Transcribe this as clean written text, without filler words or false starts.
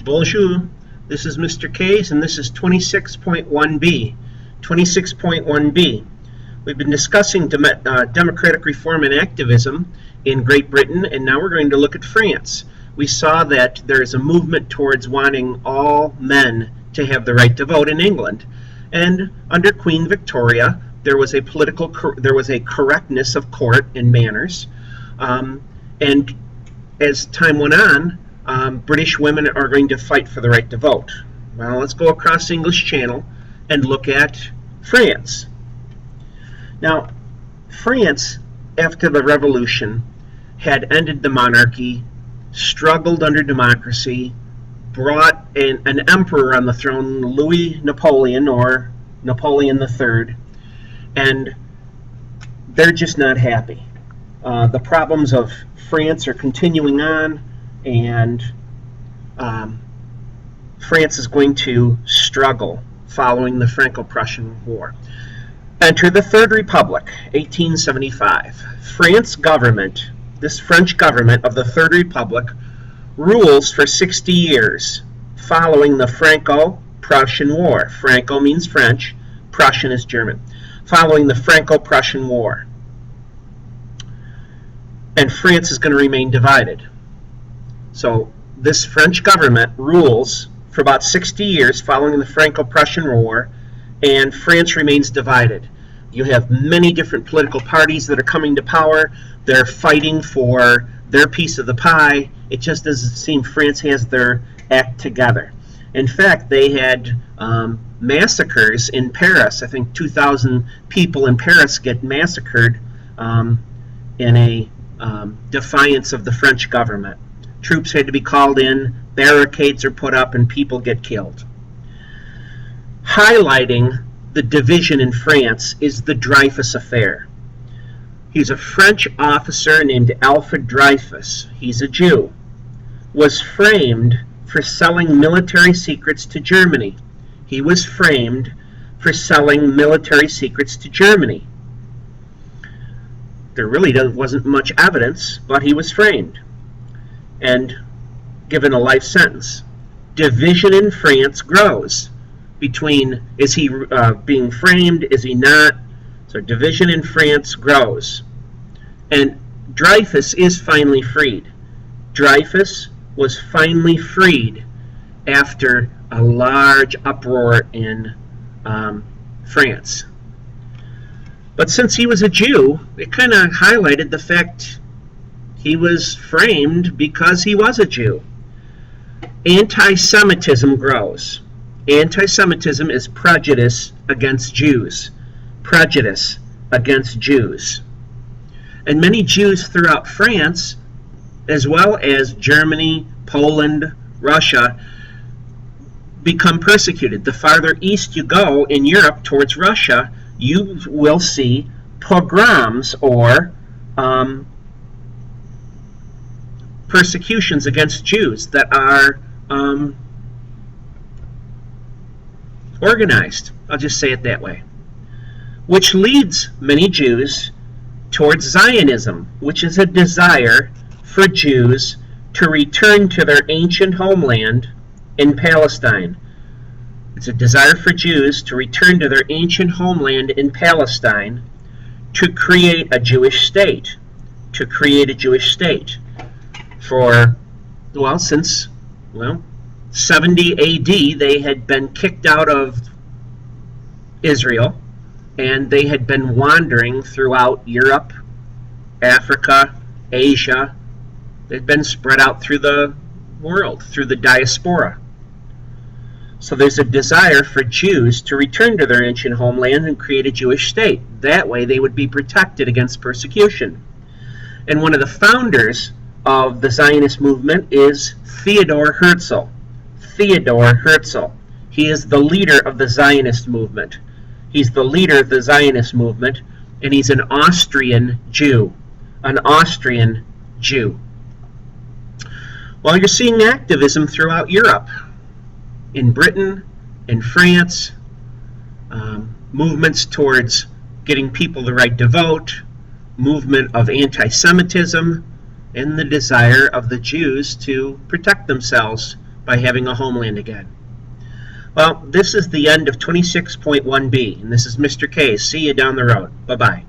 Bonjour, this is Mr. K's and this is 26.1b. 26.1b. We've been discussing democratic reform and activism in Great Britain, and now we're going to look at France. We saw that there is a movement towards wanting all men to have the right to vote in England. And under Queen Victoria, there was a correctness of court and manners. And as time went on, British women are going to fight for the right to vote. Well, let's go across the English Channel and look at France. Now, France, after the Revolution, had ended the monarchy, struggled under democracy, brought an emperor on the throne, Louis Napoleon, or Napoleon III, and they're just not happy. The problems of France are continuing on, and France is going to struggle following the Franco-Prussian War. Enter the Third Republic, 1875. This French government of the Third Republic rules for 60 years following the Franco-Prussian War. Franco means French, Prussian is German. Following the Franco-Prussian War. And France is going to remain divided. So this French government rules for about 60 years following the Franco-Prussian War, and France remains divided. You have many different political parties that are coming to power. They're fighting for their piece of the pie. It just doesn't seem France has their act together. In fact, they had massacres in Paris. I think 2,000 people in Paris get massacred in a defiance of the French government. Troops had to be called in, barricades are put up, and people get killed. Highlighting the division in France is the Dreyfus affair. He's a French officer named Alfred Dreyfus. He's a Jew. Was framed for selling military secrets to Germany. He was framed for selling military secrets to Germany. There really wasn't much evidence, but he was framed and given a life sentence. Division in France grows between, is he being framed, is he not? So division in France grows. And Dreyfus is finally freed. Dreyfus was finally freed after a large uproar in France. But since he was a Jew, it kind of highlighted the fact he was framed because he was a Jew. Anti-Semitism grows. Anti-Semitism is prejudice against Jews. Prejudice against Jews. And many Jews throughout France, as well as Germany, Poland, Russia, become persecuted. The farther east you go in Europe towards Russia, you will see pogroms or persecutions against Jews that are organized. I'll just say it that way. Which leads many Jews towards Zionism, which is a desire for Jews to return to their ancient homeland in Palestine. It's a desire for Jews to return to their ancient homeland in Palestine to create a Jewish state. To create a Jewish state. Since 70 AD, they had been kicked out of Israel, and they had been wandering throughout Europe, Africa, Asia. They'd been spread out through the world, through the diaspora. So there's a desire for Jews to return to their ancient homeland and create a Jewish state. That way they would be protected against persecution. And one of the founders of the Zionist movement is Theodor Herzl. Theodor Herzl. He is the leader of the Zionist movement. He's the leader of the Zionist movement, and he's an Austrian Jew. An Austrian Jew. Well, you're seeing activism throughout Europe. In Britain, in France, movements towards getting people the right to vote, movement of anti-Semitism, and the desire of the Jews to protect themselves by having a homeland again. Well, this is the end of 26.1b, and this is Mr. K. See you down the road. Bye-bye.